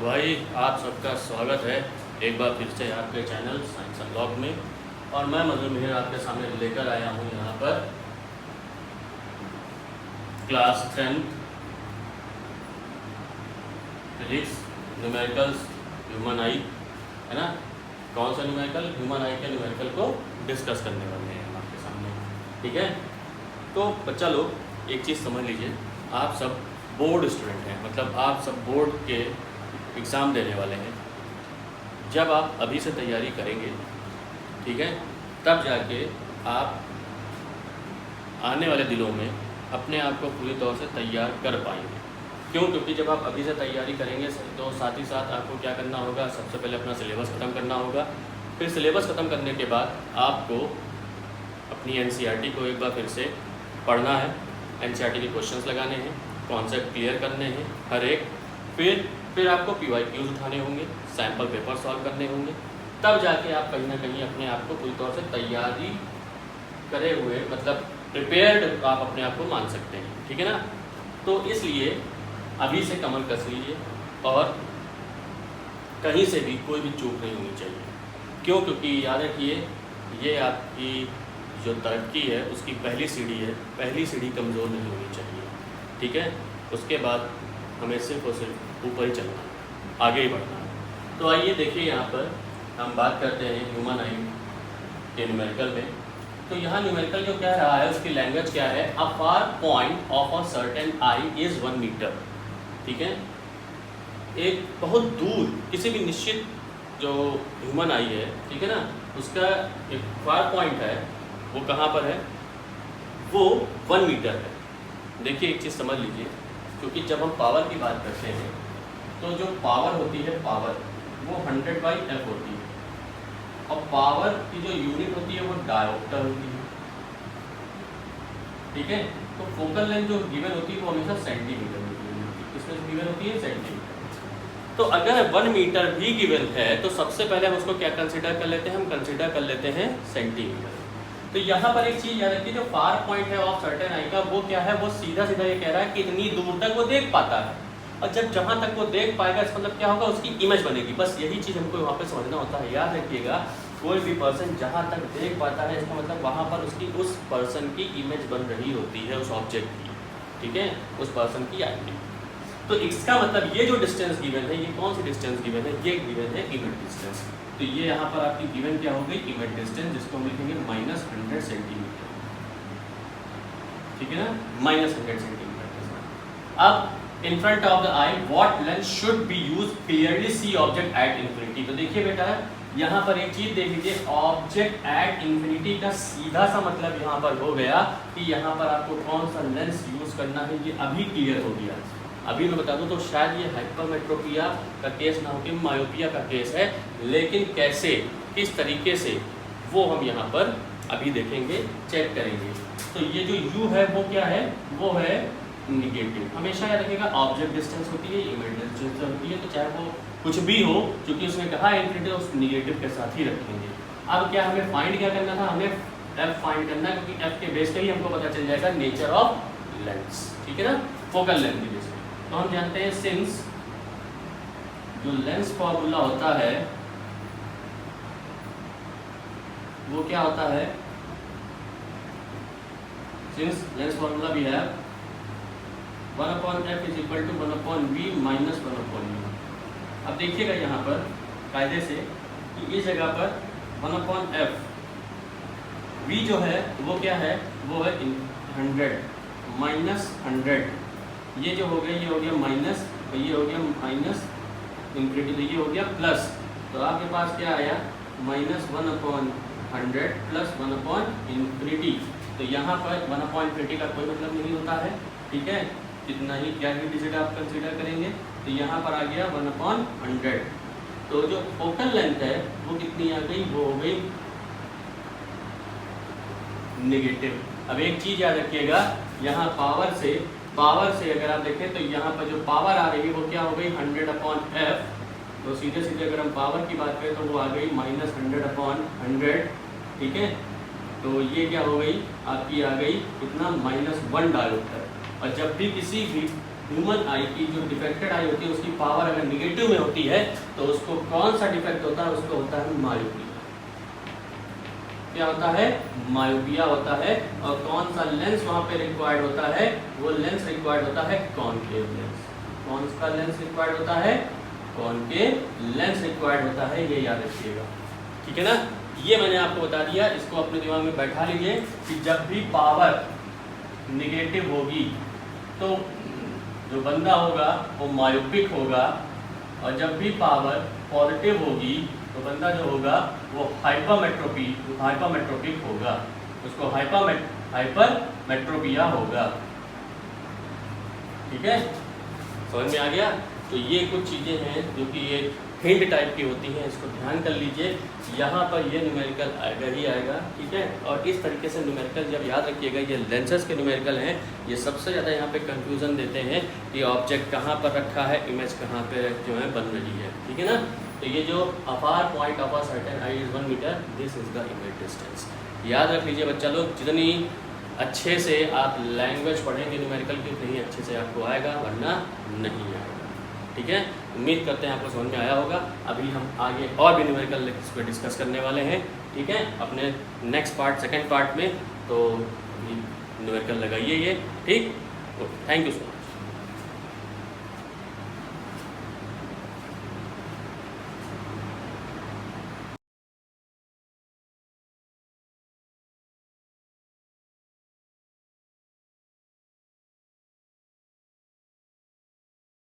भाई आप सबका स्वागत है एक बार फिर से आपके चैनल साइंस अनलॉक में। और मैं मधुर मिहिर आपके सामने लेकर आया हूँ यहाँ पर क्लास 10 फिजिक्स न्यूमेरिकल्स ह्यूमन आई, है ना। कौन सा न्यूमेरिकल? ह्यूमन आई के न्यूमेरिकल को डिस्कस करने वाले हैं हम आपके सामने, ठीक है। तो बच्चा लोग एक चीज़ समझ लीजिए, आप सब बोर्ड स्टूडेंट हैं, मतलब आप सब बोर्ड के एग्ज़ाम देने वाले हैं। जब आप अभी से तैयारी करेंगे, ठीक है, तब जाके आप आने वाले दिनों में अपने आप को पूरी तौर से तैयार कर पाएंगे। क्यों? क्योंकि जब आप अभी से तैयारी करेंगे तो साथ ही साथ आपको क्या करना होगा, सबसे पहले अपना सिलेबस ख़त्म करना होगा। फिर सिलेबस ख़त्म करने के बाद आपको अपनी एनसीईआरटी को एक बार फिर से पढ़ना है, एनसीईआरटी के क्वेश्चंस लगाने हैं, कॉन्सेप्ट क्लियर करने हैं हर एक। फिर आपको पीवाईक्यूज उठाने होंगे, सैम्पल पेपर सॉल्व करने होंगे, तब जाके आप कहीं ना कहीं अपने आप को पूरी तौर से तैयारी करे हुए, मतलब प्रिपेयर्ड आप अपने आप को मान सकते हैं, ठीक है ना। तो इसलिए अभी से कमर कस लीजिए और कहीं से भी कोई भी चूक नहीं होनी चाहिए। क्यों? क्योंकि याद रखिए, ये आपकी जो तरक्की है उसकी पहली सीढ़ी है, पहली सीढ़ी कमज़ोर नहीं होनी चाहिए, ठीक है। उसके बाद हमें सिर्फ और सिर्फ ऊपर ही चलना है, आगे ही बढ़ना है। तो आइए देखिए, यहाँ पर हम बात करते हैं ह्यूमन आई के न्यूमेरिकल में। तो यहाँ न्यूमेरिकल जो कह रहा है उसकी लैंग्वेज क्या है? A far point of a certain eye is 1 metre, ठीक है। एक बहुत दूर किसी भी निश्चित जो ह्यूमन आई है, ठीक है ना, उसका एक फार पॉइंट है, वो कहाँ पर है? वो 1 मीटर है। देखिए एक चीज़ समझ लीजिए, क्योंकि जब हम पावर की बात करते हैं तो जो पावर होती है, पावर वो 100/f होती है, और पावर की जो यूनिट होती है वो डायोप्टर होती है, ठीक है। तो फोकल लेंथ जो गिवन होती है वो हमेशा सेंटीमीटर में गिवन होती है। किसमें गिवन होती है? सेंटीमीटर। तो अगर 1 मीटर भी गिवन है तो सबसे पहले हम उसको क्या कंसिडर कर लेते हैं? हम कंसिडर कर लेते हैं सेंटीमीटर। तो यहाँ पर एक चीज़ याद रखिए, जो फार पॉइंट है ऑफ सर्टेन आई का वो क्या है? वो सीधा सीधा ये कह रहा है कि इतनी दूर तक वो देख पाता है, और जब जहाँ तक वो देख पाएगा इसका मतलब क्या होगा? उसकी इमेज बनेगी। बस यही चीज़ हमको वहाँ पे समझना होता है। याद रखिएगा, कोई भी पर्सन जहाँ तक देख पाता है इसका मतलब वहाँ पर उसकी उस पर्सन की इमेज बन रही होती है, उस ऑब्जेक्ट की, ठीक है, उस पर्सन की आई की। तो इसका मतलब ये जो डिस्टेंस गिवन है, ये कौन सी डिस्टेंस गिवन है? ये गिवन है इमेज डिस्टेंस। तो ये यहाँ पर आपकी गिवन क्या हो गई? इमेज डिस्टेंस, जिसको हम लिखेंगे -100 सेंटीमीटर, ठीक है ना, -100 सेंटीमीटर के साथ। अब in front of the I what lens should be use clearly see object at infinity. तो देखिए बेटा, यहाँ पर एक चीज देख लीजिए, ऑब्जेक्ट एट इन्फिनिटी का सीधा सा मतलब यहाँ पर हो गया कि यहाँ पर आपको कौन सा लेंस यूज करना है, ये अभी क्लियर हो गया। अभी मैं बता दूं तो शायद ये हाइपरमेट्रोपिया का केस ना हो कि मायोपिया का केस है, लेकिन कैसे, किस तरीके से, वो हम यहाँ पर अभी देखेंगे, चेक करेंगे। तो ये जो u है वो क्या है? वो है निगेटिव। हमेशा याद रखिएगा, ऑब्जेक्ट डिस्टेंस होती है, इमेज डिस्टेंस होती है, तो चाहे वो कुछ भी हो, क्योंकि उसने कहा है इन्फिनिटी, उस निगेटिव के साथ ही रखेंगे। अब क्या हमें फाइंड क्या करना था? हमें f फाइंड करना है, क्योंकि f के बेस पे ही हमको पता चल जाएगा नेचर ऑफ लेंस, ठीक है ना, फोकल लेंथ के बेस पे। तो हम जानते हैं सिंस जो लेंस फॉर्मूला होता है वो क्या होता है? सिंस लेंस फॉर्मूला भी है 1/f = 1/v - 1/u। अब देखिएगा यहाँ पर कायदे से कि इस जगह पर 1/f, v जो है वो क्या है? वो है 100 -100, ये जो हो गया, ये हो गया माइनस, और ये हो गया माइनस इन्फिनिटी, तो ये हो गया प्लस। तो आपके पास क्या आया? -1/100 प्लस 1/इन्फिनिटी। तो यहाँ पर 1/इन्फिनिटी का कोई मतलब नहीं होता है, ठीक है, कितना ही क्या ही डिजिट आप कंसीडर करेंगे। तो यहाँ पर आ गया 1/100। तो जो फोकल लेंथ है वो कितनी आ गई? वो हो गई नेगेटिव। अब एक चीज़ याद रखिएगा, यहाँ पावर से अगर आप देखें तो यहाँ पर जो पावर आ रही है वो क्या हो गई? 100/f। तो सीधे सीधे अगर हम पावर की बात करें तो वो आ गई -100/100, ठीक है। तो ये क्या हो गई? आपकी आ गई कितना? -1 डायोप्टर। और जब भी किसी भी ह्यूमन आई की जो डिफेक्टेड आई होती है उसकी पावर अगर निगेटिव में होती है तो उसको कौन सा डिफेक्ट होता है, उसको होता है मायोपिया। क्या होता है? मायोपिया होता है। और कौन सा लेंस वहां पे रिक्वायर्ड होता है? वो लेंस रिक्वायर्ड होता है कॉनकेव लेंस। कौन सा लेंस रिक्वायर्ड होता है? कॉनकेव लेंस रिक्वायर्ड होता है, ये याद रखिएगा, ठीक है ना। ये मैंने आपको बता दिया, इसको अपने दिमाग में बैठा लीजिए कि जब भी पावर निगेटिव होगी तो जो बंदा होगा वो मायोपिक होगा, और जब भी पावर पॉजिटिव होगी तो बंदा जो होगा वो हाइपरमेट्रोपिक होगा, उसको हाइपरमेट्रोपिया होगा। ठीक है, समझ में आ गया। तो ये कुछ चीज़ें हैं जो कि ये हिंट टाइप की होती हैं, इसको ध्यान कर लीजिए। यहाँ पर ये न्यूमेरिकल आएगा ही आएगा, ठीक है। और इस तरीके से न्यूमेरिकल जब याद रखिएगा, ये लेंसेज के न्यूमेरिकल हैं, ये सबसे ज़्यादा यहाँ पे कंफ्यूजन देते हैं कि ऑब्जेक्ट कहाँ पर रखा है, इमेज कहाँ पे जो है बन रही है, ठीक है ना। तो ये जो a far point of a certain eye is 1 metre, this is the image distance. याद रख लीजिए बच्चा लोग, जितनी अच्छे से आप लैंग्वेज पढ़ेंगे न्यूमेरिकल की उतनी अच्छे से आपको आएगा, वरना नहीं आएगा, ठीक है। उम्मीद करते हैं आपको समझ में आया होगा। अभी हम आगे और भी न्यूमेरिकल इस पर डिस्कस करने वाले हैं, ठीक है, अपने नेक्स्ट पार्ट सेकंड पार्ट में। तो न्यूमेरिकल लगाइए ये, ठीक। Okay, thank you so much.